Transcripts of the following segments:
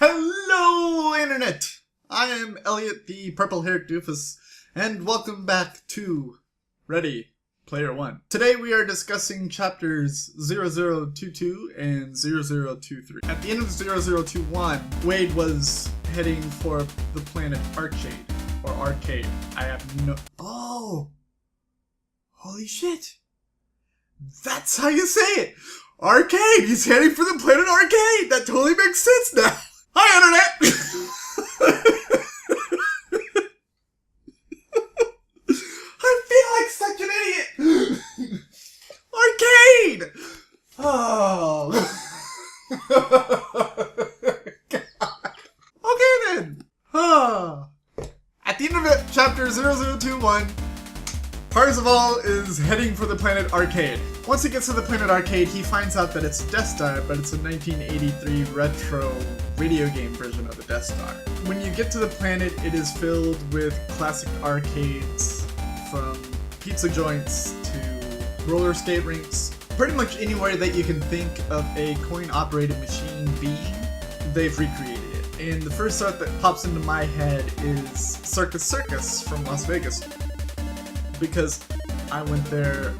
Hello, Internet! I am Elliot, the purple-haired doofus, and welcome back to Ready Player One. Today we are discussing chapters 0022 and 0023. At the end of 0021, Wade was heading for the planet Arcade, or Arcade. I have no... Oh! Holy shit! That's how you say it! Arcade! He's heading for the planet Arcade! That totally makes sense now! Hi, Internet! I feel like such an idiot! Arcade! Oh. God. Okay then. At the end of it, chapter 0021, Hartsville is heading for the planet Arcade. Once he gets to the planet Arcade, he finds out that it's a Death Star, but it's a 1983 retro video game version of the Death Star. When you get to the planet, it is filled with classic arcades, from pizza joints to roller skate rinks. Pretty much anywhere that you can think of a coin-operated machine being, they've recreated it. And the first thought that pops into my head is Circus from Las Vegas. Because I went there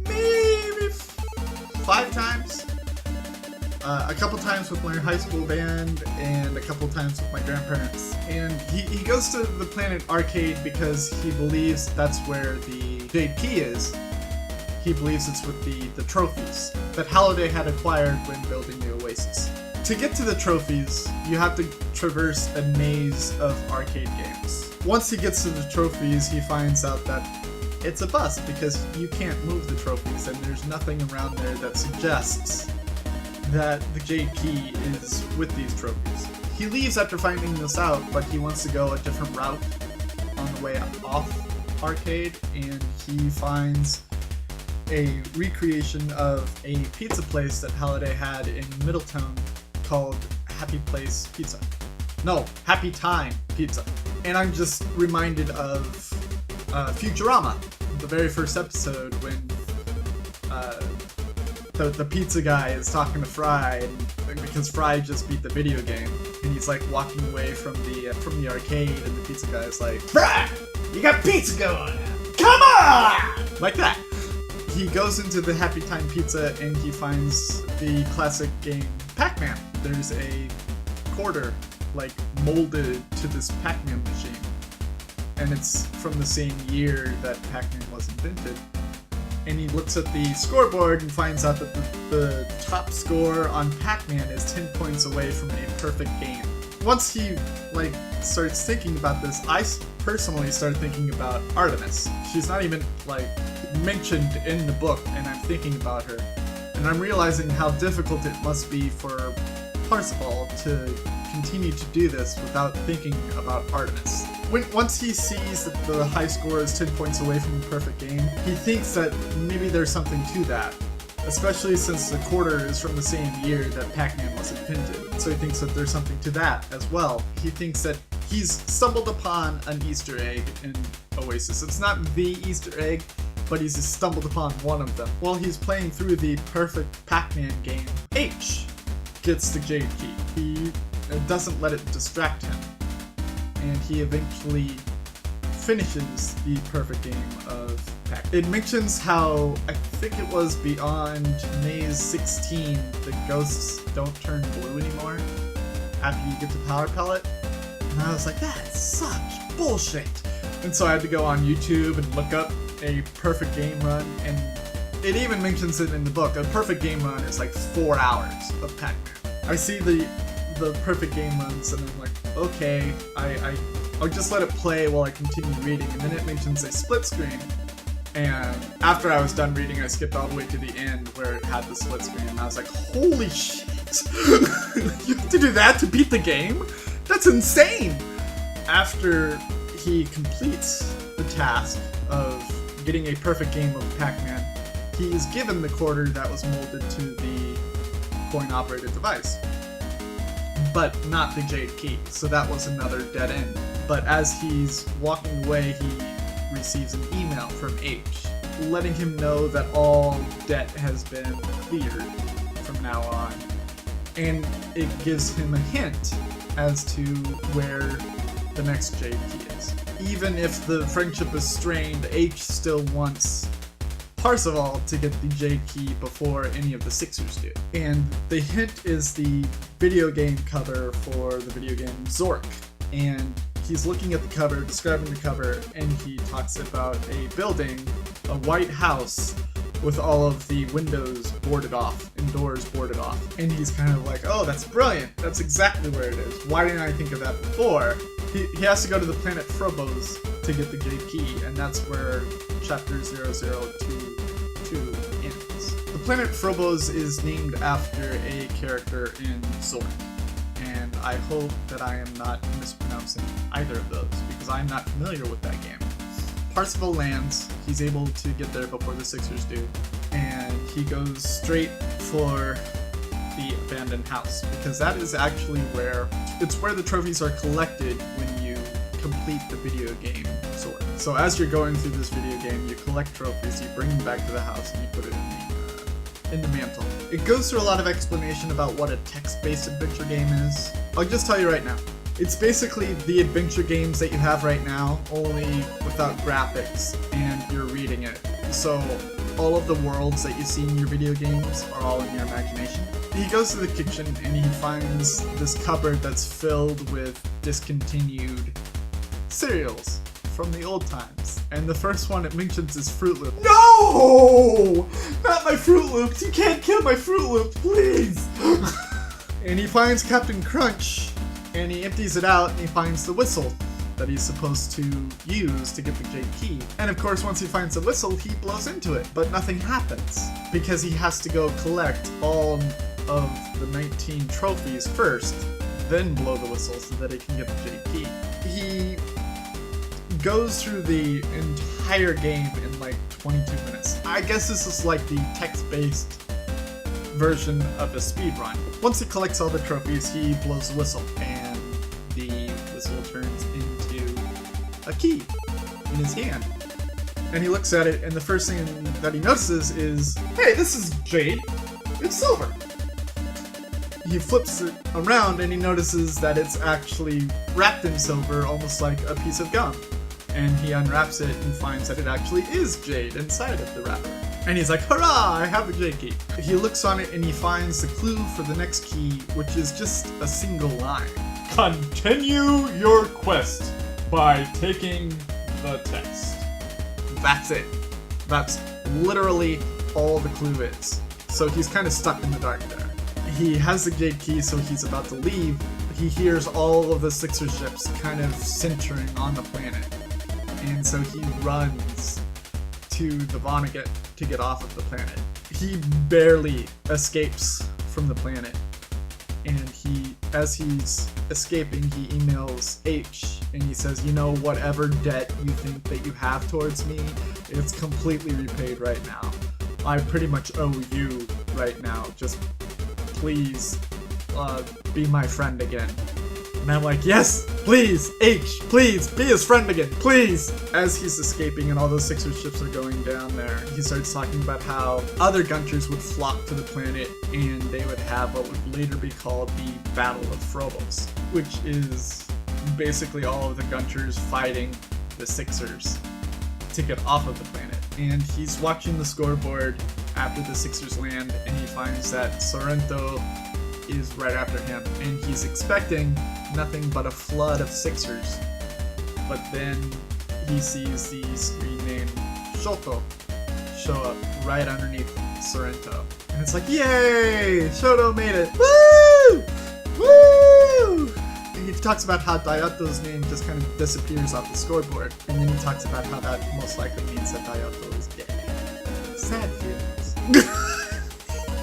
maybe 5 times. A couple times with my high school band and a couple times with my grandparents. And he goes to the planet Arcade because he believes that's where the Jade key is. He believes it's with the trophies that Halliday had acquired when building the Oasis. To get to the trophies, you have to traverse a maze of arcade games. Once he gets to the trophies, he finds out that it's a bust because you can't move the trophies and there's nothing around there that suggests that the Jade key is with these trophies. He leaves after finding this out, but he wants to go a different route on the way off Arcade, and he finds a recreation of a pizza place that Halliday had in Middletown called Happy Place Pizza. No, Happy Time Pizza. And I'm just reminded of Futurama, the very first episode when the pizza guy is talking to Fry because Fry just beat the video game, and he's like walking away from the arcade, and the pizza guy is like, "Fry, you got pizza going! Come on!" Like that. He goes into the Happy Time Pizza and he finds the classic game Pac-Man. There's a quarter like molded to this Pac-Man machine. And it's from the same year that Pac-Man was invented. And he looks at the scoreboard and finds out that the top score on Pac-Man is 10 points away from a perfect game. Once he starts thinking about this, I personally started thinking about Artemis. She's not even mentioned in the book, and I'm thinking about her. And I'm realizing how difficult it must be for Hartsville to continue to do this without thinking about Artemis. Once he sees that the high score is 10 points away from the perfect game, he thinks that maybe there's something to that, especially since the quarter is from the same year that Pac-Man was invented. So he thinks that there's something to that as well. He thinks that he's stumbled upon an Easter egg in Oasis. It's not the Easter egg, but he's stumbled upon one of them. While he's playing through the perfect Pac-Man game, H gets the Jade key. He doesn't let it distract him, and he eventually finishes the perfect game of Pac-Man. It mentions how, I think it was beyond Maze 16, the ghosts don't turn blue anymore after you get the power pellet. And I was like, that's such bullshit. And so I had to go on YouTube and look up a perfect game run, and it even mentions it in the book. A perfect game run is like 4 hours of Pac-Man. I see the perfect game runs, and I'm like, okay, I'll just let it play while I continue reading, and then it mentions a split screen, and after I was done reading, I skipped all the way to the end where it had the split screen, and I was like, holy shit! You have to do that to beat the game? That's insane! After he completes the task of getting a perfect game of Pac-Man, he is given the quarter that was molded to the coin-operated device, but not the Jade key, so that was another dead end. But as he's walking away, he receives an email from H, letting him know that all debt has been cleared from now on. And it gives him a hint as to where the next Jade key is. Even if the friendship is strained, H still wants Hartsville to get the Jade key before any of the Sixers do. And the hint is the video game cover for the video game Zork. And he's looking at the cover, describing the cover, and he talks about a building, a white house, with all of the windows boarded off and doors boarded off. And he's kind of like, oh, that's brilliant. That's exactly where it is. Why didn't I think of that before? He has to go to the planet Phobos to get the Jade key, and that's where chapter 0022 ends. The planet Phobos is named after a character in Zork, and I hope that I am not mispronouncing either of those, because I'm not familiar with that game. Hartsville Lands, he's able to get there before the Sixers do, and he goes straight for the abandoned house, because that is actually where the trophies are collected when you complete the video game Zork. So as you're going through this video game, you collect trophies, you bring them back to the house, and you put it in the mantle. It goes through a lot of explanation about what a text-based adventure game is. I'll just tell you right now. It's basically the adventure games that you have right now, only without graphics, and you're reading it. So all of the worlds that you see in your video games are all in your imagination. He goes to the kitchen and he finds this cupboard that's filled with discontinued cereals from the old times. And the first one it mentions is Fruit Loops. No! Not my Fruit Loops! You can't kill my Fruit Loops, please! And he finds Captain Crunch, and he empties it out, and he finds the whistle that he's supposed to use to get the Jade key. And of course, once he finds the whistle, he blows into it, but nothing happens, because he has to go collect all of the 19 trophies first, then blow the whistle so that he can get the Jade key. He goes through the entire game in like 22 minutes. I guess this is like the text-based version of a speedrun. Once he collects all the trophies, he blows the whistle, and the whistle turns into a key in his hand. And he looks at it, and the first thing that he notices is, hey, this is Jade. It's silver. He flips it around, and he notices that it's actually wrapped in silver, almost like a piece of gum. And he unwraps it and finds that it actually is Jade inside of the wrapper. And he's like, hurrah, I have a Jade key. He looks on it and he finds the clue for the next key, which is just a single line. Continue your quest by taking the test. That's it. That's literally all the clue is. So he's kind of stuck in the dark there. He has the Jade key, so he's about to leave. He hears all of the Sixer ships kind of centering on the planet. And so he runs to the Vonnegut to get off of the planet. He barely escapes from the planet. And as he's escaping, he emails H and he says, you know, whatever debt you think that you have towards me, it's completely repaid right now. I pretty much owe you right now. Just please be my friend again. And I'm like, yes, please, H, please, be his friend again, please! As he's escaping and all those Sixer ships are going down there, he starts talking about how other Gunters would flock to the planet and they would have what would later be called the Battle of Phobos, which is basically all of the Gunters fighting the Sixers to get off of the planet. And he's watching the scoreboard after the Sixers land, and he finds that Sorrento is right after him, and he's expecting nothing but a flood of Sixers. But then he sees the screen name Shoto show up right underneath Sorrento. And it's like, yay! Shoto made it! Woo! Woo! And he talks about how Dayato's name just kind of disappears off the scoreboard. And then he talks about how that most likely means that Dayato is dead. Sad feelings.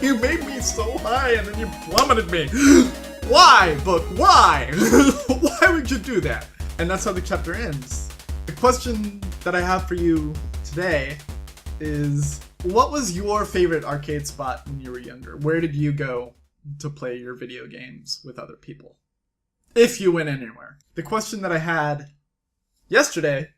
You made me so high and then you plummeted me. Why, book? Why? Why would you do that? And that's how the chapter ends. The question that I have for you today is, what was your favorite arcade spot when you were younger? Where did you go to play your video games with other people? If you went anywhere. The question that I had yesterday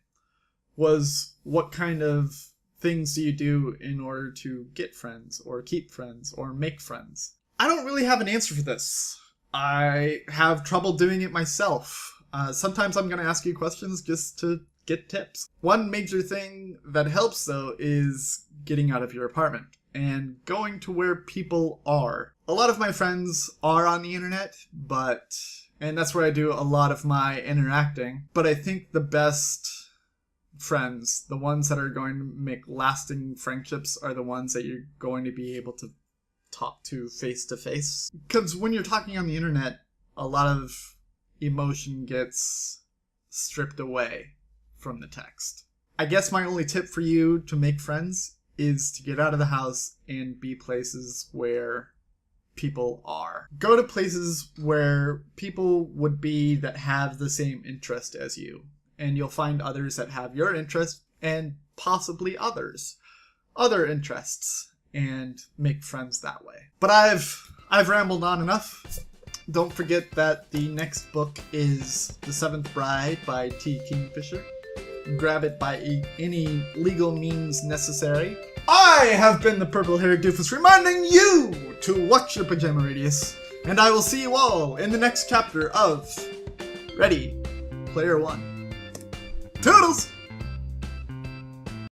was, what kind of things do you do in order to get friends or keep friends or make friends? I don't really have an answer for this. I have trouble doing it myself. Sometimes I'm going to ask you questions just to get tips. One major thing that helps, though, is getting out of your apartment and going to where people are. A lot of my friends are on the internet, and that's where I do a lot of my interacting. But I think the best friends, the ones that are going to make lasting friendships, are the ones that you're going to be able to talk to face. Because when you're talking on the internet, a lot of emotion gets stripped away from the text. I guess my only tip for you to make friends is to get out of the house and be places where people are. Go to places where people would be that have the same interest as you, and you'll find others that have your interest and possibly other interests, and make friends that way. But I've rambled on enough. Don't forget that the next book is The Seventh Bride by T. Kingfisher. Grab it by any legal means necessary. I have been the purple-haired doofus reminding you to watch your pajama radius, and I will see you all in the next chapter of Ready Player One. Toodles!